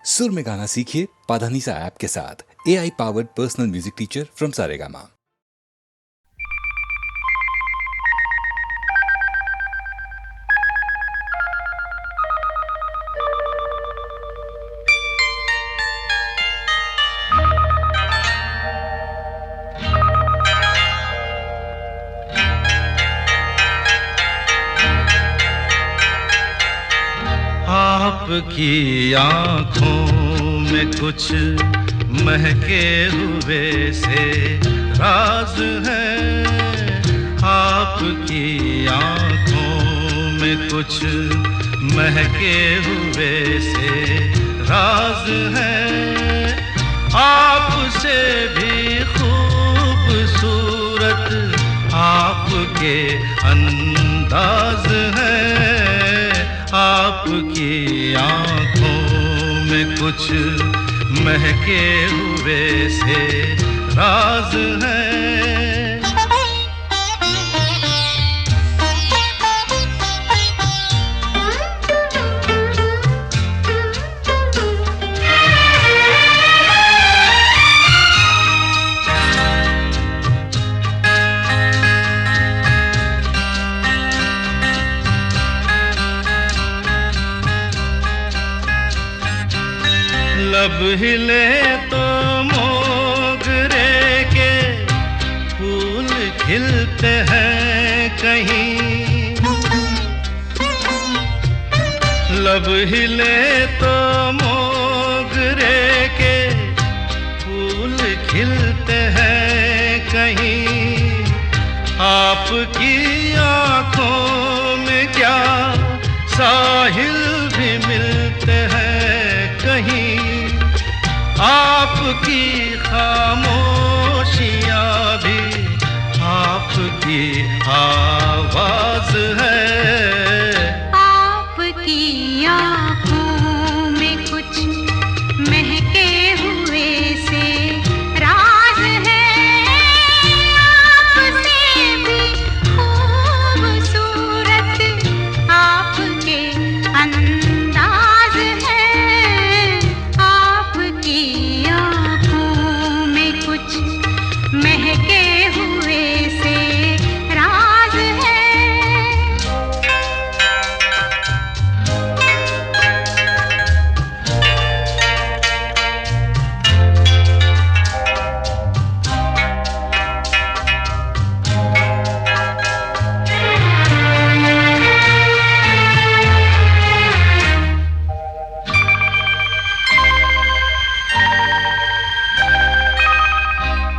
सुर में गाना सीखिए पाधानीसा ऐप के साथ। AI powered personal music teacher from Saregama. आपकी आँखों में कुछ महके हुए से राज है। आपकी आँखों में कुछ महके हुए से राज है। आपसे भी खूबसूरत आपके अंदाज है। आपकी आँखों में कुछ महके हुए से राज है। लब हिले तो मोगरे के फूल खिलते हैं कहीं। लब हिले तो मोगरे के फूल खिलते हैं कहीं। आपकी आँखों में क्या साहिल भी मिलते हैं कहीं। आपकी खामोशियाँ भी आपकी आवाज़ है। आपकी आँखों में कुछ महके हुए से राज है। आपसे भी खूबसूरत आपके अंदाज है। आपकी आँखों में कुछ महके हुए से राज है।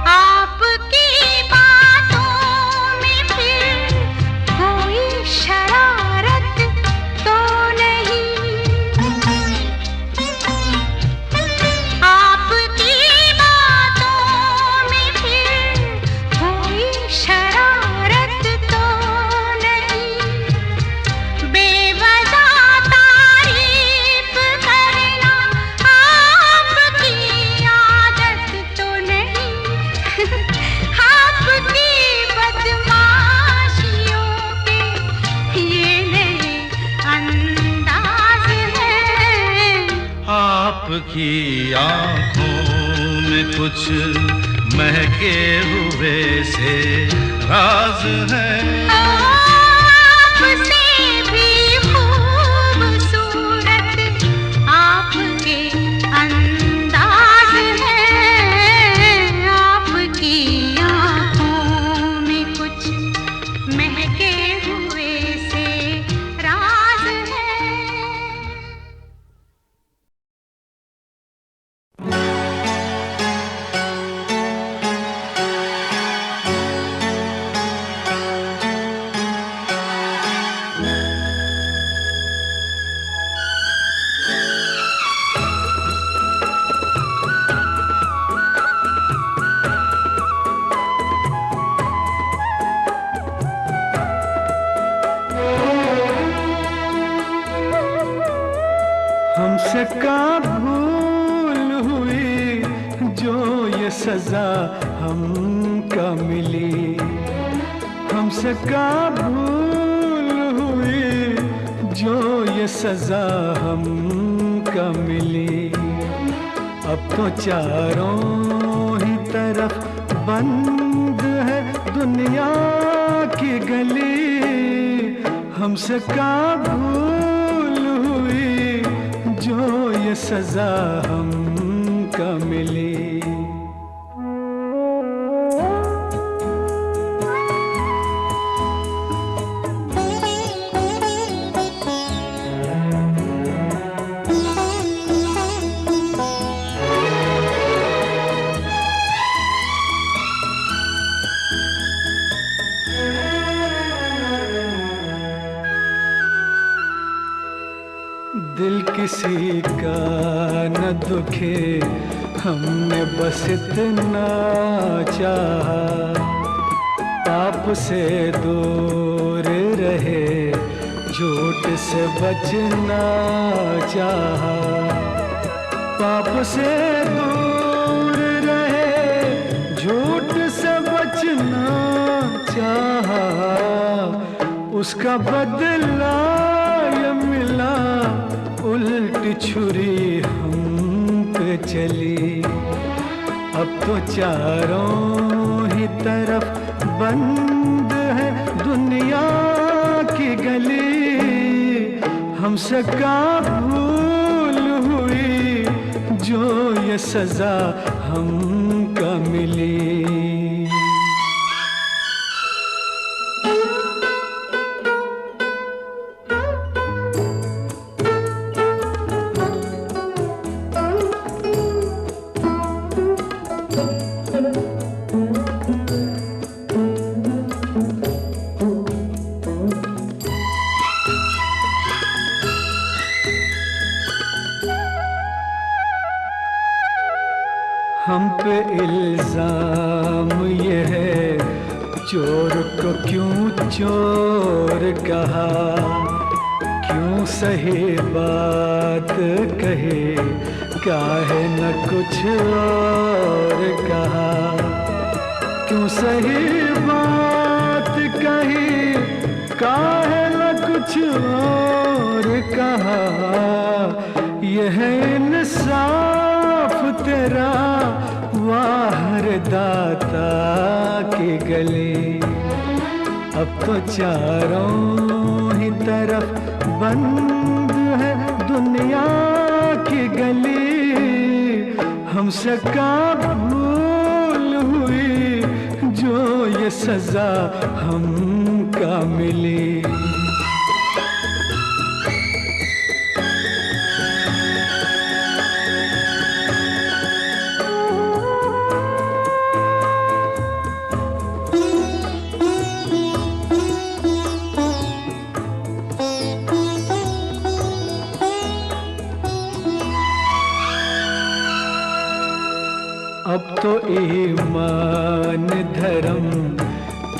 आपकी बातों में फिर कोई शरारत तो नहीं। आपकी बातों में फिर कोई शरारत तो नहीं। बेवजह तारीफ करना आपकी आदत तो नहीं। आपकी बदमाशियों के ये नए अंदाज है। आपकी आँखों में कुछ महके हुए से राज है। आपसे भी खूबसूरत आपके अंदाज है। आपकी आँखों में कुछ महके हुए से राज है। हमसे का भूल हुई जो ये सजा हमका मिली। हमसे का भूल हुई जो ये सजा हमका मिली। अब तो चारों ही तरफ बंद है दुनिया की गली, हमसे का भूल हुई जो ये सजा हमको मिली। दिल किसी का न दुखे, हमने बस इतना चाहा, पाप से दूर रहे, झूठ से बचना चाहा, पाप से दूर रहे, झूठ से बचना चाहा, उसका बदला ये मिला, उल्टी छुरी हम पे चली। अब तो चारों ही तरफ बंद है दुनिया की गली, हमसे का भूल हुई जो ये सजा हमको मिली। हम पे इल्जाम ये है, चोर को क्यों चोर कहा, क्यों सही बात कहे, काहे न कुछ और कहा, क्यों सही बात कही, काहे न कुछ और कहा, यह इंसाफ तेरा वाहर दाता की गली। अब तो चारों ही तरफ बंद है दुनिया की गली, हमसे का भूल हुई जो ये सजा हमको मिली। अब तो ईमान धर्म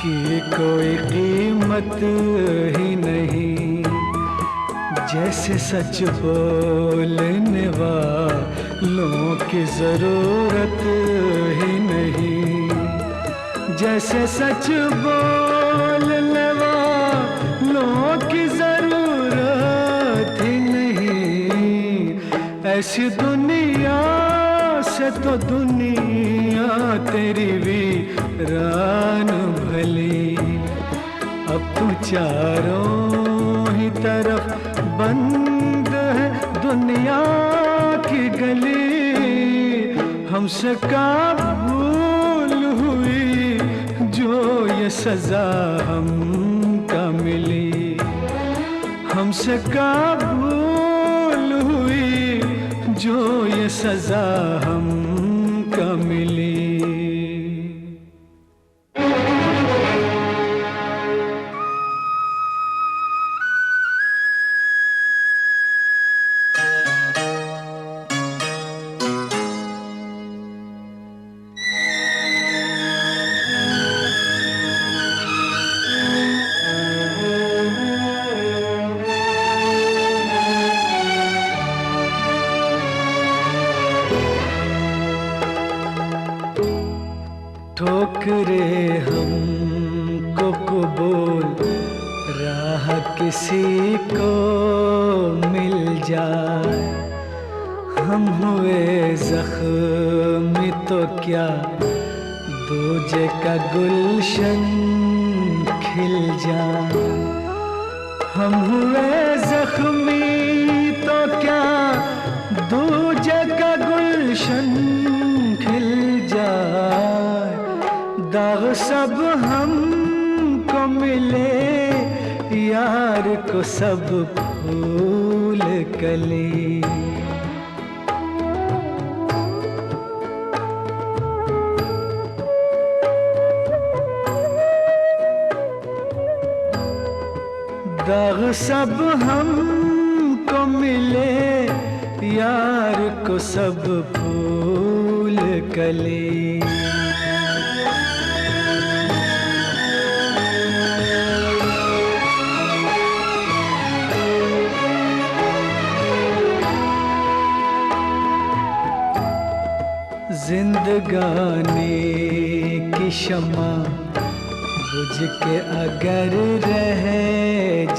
की कोई कीमत ही नहीं, जैसे सच बोलने वालों की जरूरत ही नहीं, जैसे सच बोलने वालों की जरूरत ही नहीं, ऐसी दुनिया से तो दुनिया तेरी वीरान भली। अब तो चारों ही तरफ बंद है दुनिया की गली, हमसे का भूल हुई जो ये सजा हमको मिली, हमसे का भूल हुई जो ये सजा हमको मिली। ठोकरे हमको कबूल राह किसी को मिल जाए, हम हुए जख्मी तो क्या दूजे का गुलशन खिल जाए। हम हुए जख्मी तो क्या दूजे का गुलशन खिल जाए। दाग सब हमको मिले यार को सब फूल कली। दाग सब हमको मिले यार को सब फूल कली। जिंदगानी की शमा बुझ के अगर रह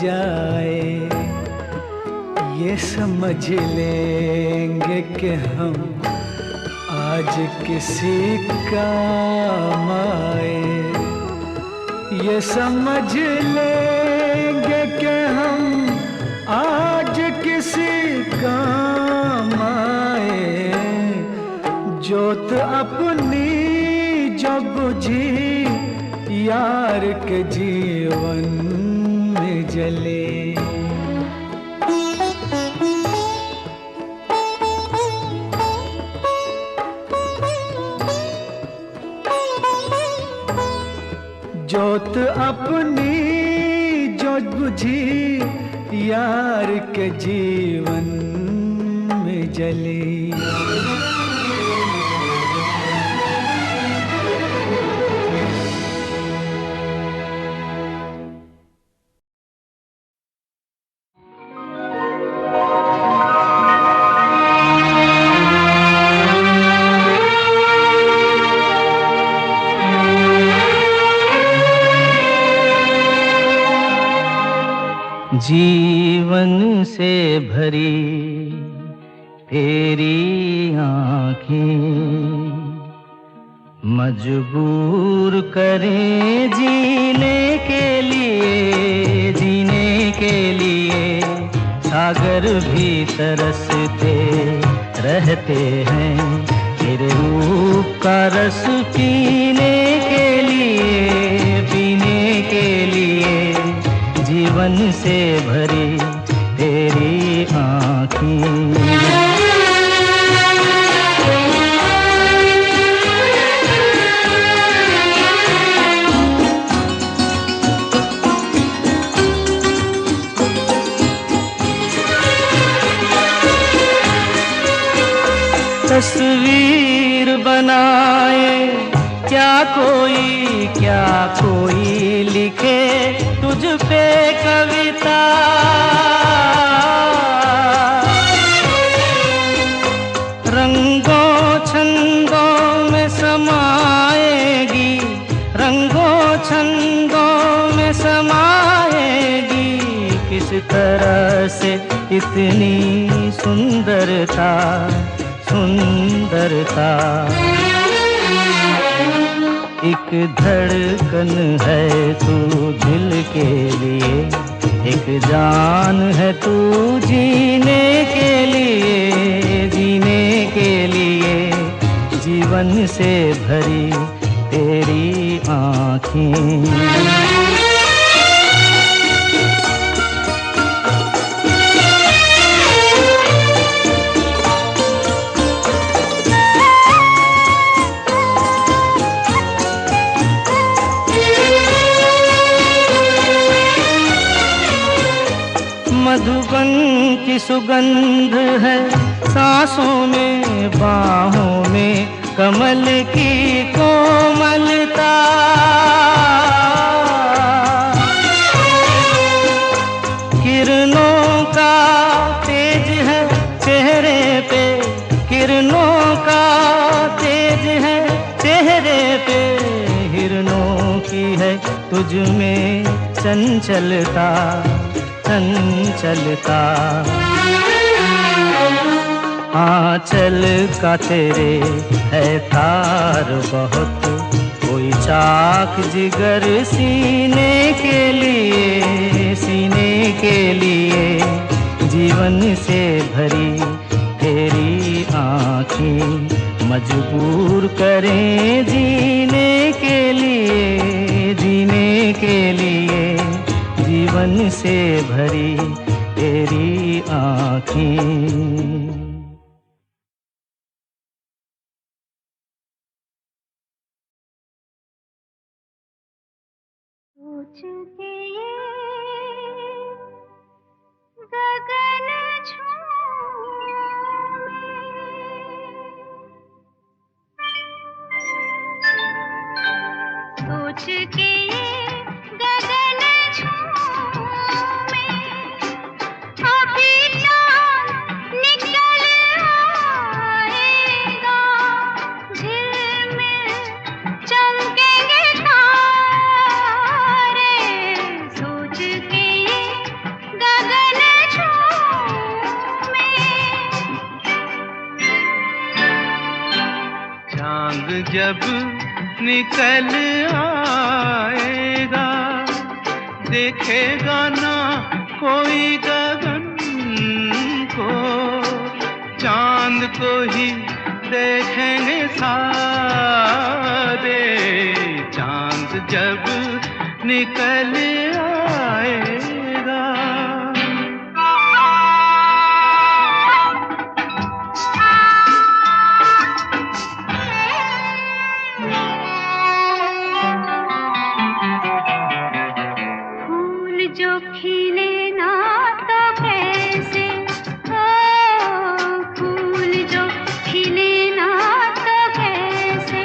जाए, ये समझ लेंगे कि हम आज किसी काम आए। ये समझ लेंगे कि हम आज किसी काम आए। जोत अपनी जो बुझी यार के जीवन में जले। जोत अपनी जो बुझी यार के जीवन में जले। जीवन से भरी तेरी आँखें मजबूर करें जीने के लिए, जीने के लिए। सागर भी तरसते रहते हैं तेरे रूप का रस पीने के लिए, पीने के लिए। जीवन से भरी तेरी आँखें। तस्वीर बनाए क्या कोई लिखे तुझ पे कविता। रंगों छंदों में समाएगी, रंगों छंदों में समाएगी। किस तरह से इतनी सुंदरता, सुंदरता। एक धड़कन है तू दिल के लिए, एक जान है तू जीने के लिए, जीने के लिए। जीवन से भरी तेरी आँखें। मधुबन की सुगंध है सांसों में, बाहों में कमल की कोमलता। किरणों का तेज है चेहरे पे, किरणों का तेज है चेहरे पे। हिरणों की है तुझ में चंचलता, चंचलता। आंचल का तेरे है तार बहुत, कोई चाक जिगर सीने के लिए जीवन से भरी तेरी आँखें मजबूर करें जीने के लिए जीवन से भरी तेरी आँखें। सोच के ये गगन सोच के ये गगन झूमे, अभी चाँद निकल आएगा, झिलमिल चमकेंगे तारे। सोच के ये गगन झूमे। चांद जब निकल आएगा, देखेगा ना कोई गगन को, चांद को ही देखेंगे सारे। चांद जब निकल आएगा। जो खिले ना तो कैसे, ओ फूल जो खिले ना तो कैसे,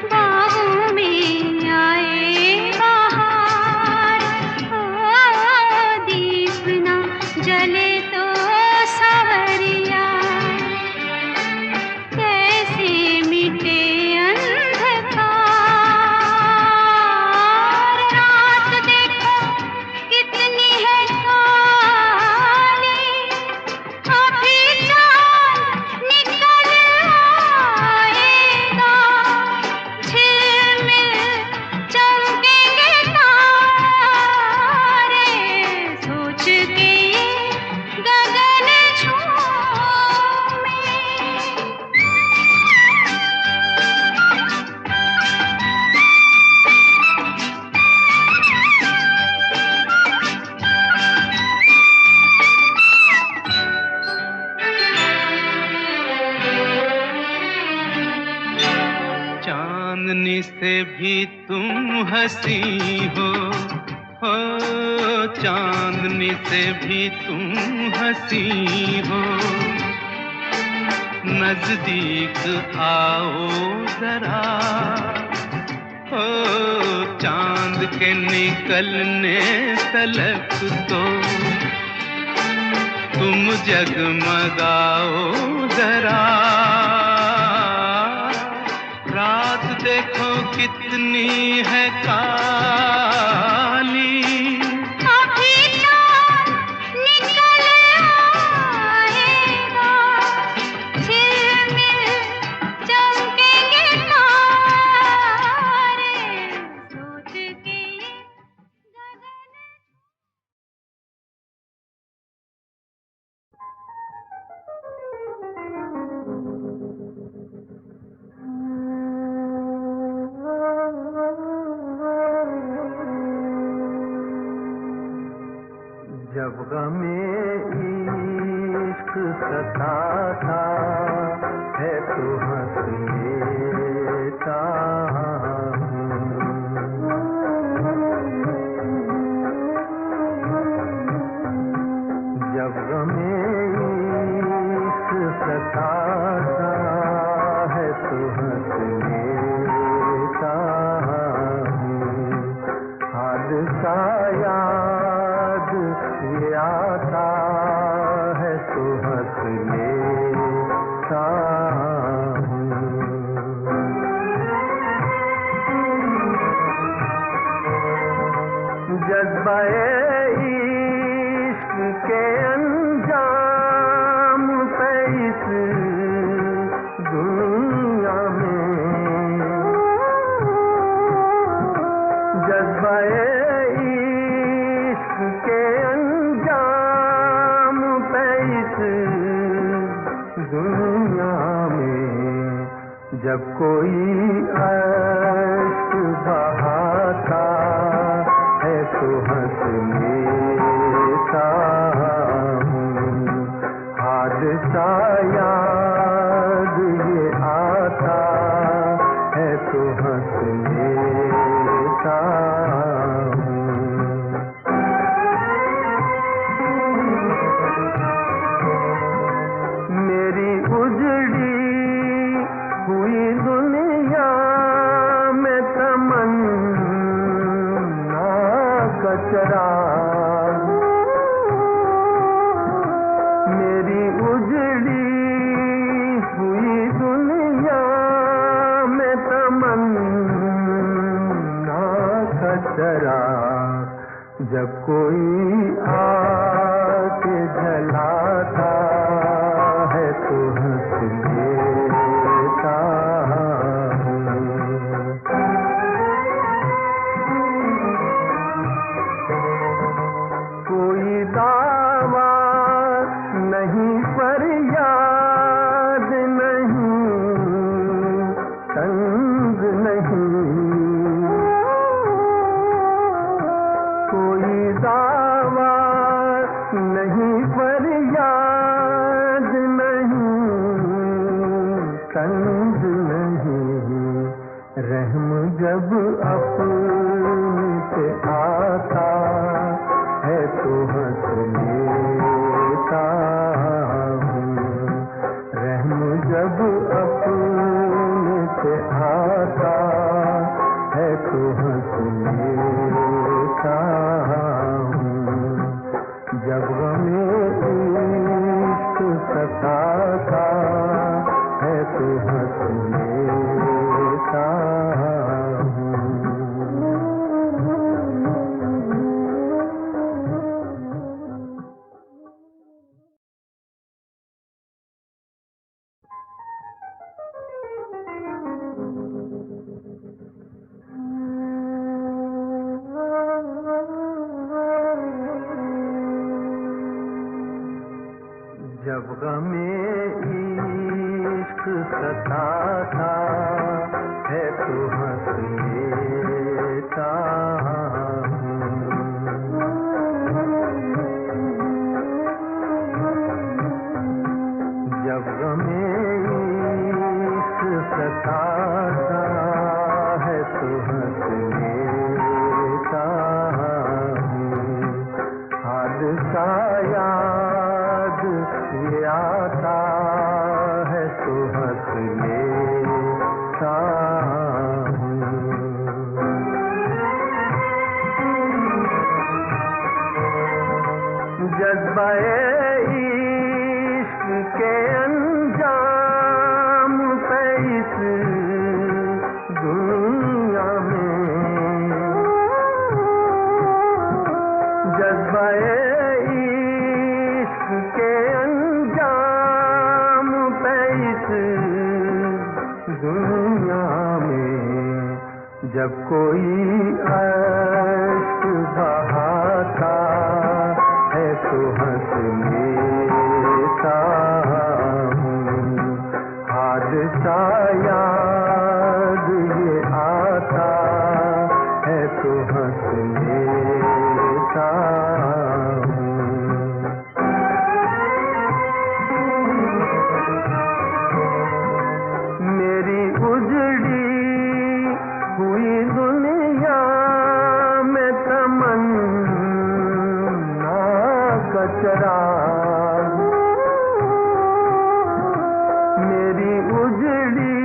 बागों में आए बहार। ओ दीप ना जले तो सवरिया, कैसे मिटे अंधकार। कितनी है काली, अभी चाँद निकल आएगा, झिलमिल चमकेंगे तारे। सोच के ये गगन झूमे। चांदनी से भी तुम हंसी हो, चांदनी से भी तुम हंसी हो। नजदीक आओ जरा, चांद के निकलने तलक तो तुम जगमगाओ जरा। रात देखो कितनी है काली, अभी चाँद निकल आएगा, झिलमिल चमकेंगे तारे। सोच के ये गगन जब गमे इश्क सताता है तो हंस लेता हूँ। जब गमे इश्क सताता है तो हंस लेता हूँ। हाल सा याद ये आता है तो हंस लेता हूँ। जज्बा-ए-इश्क के अंजाम दुनिया में जज्बे इश्क के अंजाम पे इस दुनिया में जब कोई अश्क बहाता है तो हंस लेता हूँ। हादसा याद ये आता है तो हंस लेता हूँ। मेरी उजड़ी हुई दुनिया में तमन्ना कचरा, मेरी उजड़ी हुई दुनिया में तमन्ना कचरा। जब कोई आके जलाता है तो हंस लेता हूँ। कोई दावा नहीं फरियाद नहीं तंग नहीं, कोई दावा नहीं फरियाद नहीं तंग नहीं। रहम जब अपने पे आता है तो हंस लेता हूँ। रहम जब अपने पे आता है तो हंस लेता हूँ। जब गमे इश्क सताता है तो हंस लेता हूँ। जब गमे इश्क सताता है तो हंस लेता हूँ। जब गमे इश्क सताता है तो हंस लेता हूँ। हादसा याद ये आता है तो हंस लेता हूँ। जज्बे इश्क के अंजाम पे इस दुनिया में जज्बे इश्क के अंजाम पे इस दुनिया में जब कोई अश्क बहाता है तो हंस लेता हूँ। हादसा याद ये आता है तो हंस लेता हूँ। मेरी उजड़ी हुई दुनिया में तमन्ना कचरा, मेरी उजड़ी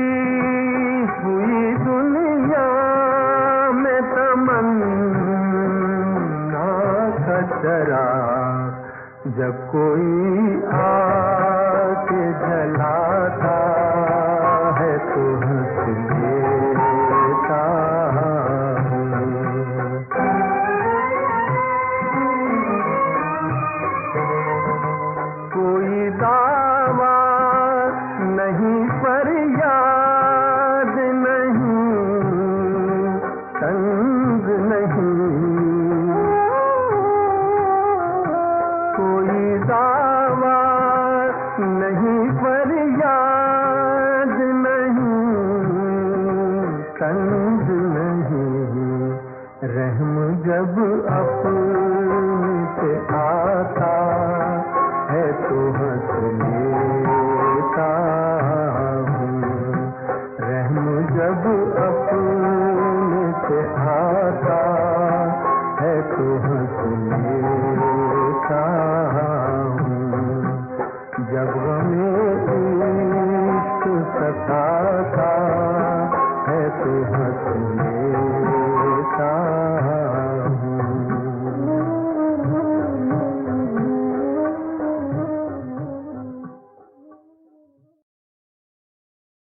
हुई दुनिया में तमन्ना कचरा। जब कोई आके जलाता है तो हंस लेता हूँ। कोई दावा कहीं फरियाद नहीं, तंज नहीं, रहम जब अपने पे आता है तो हंस लेता हूँ। रहम जब अपने पे आता है तो हंस लेता हूँ। जब गमे इश्क सताता है तो हंस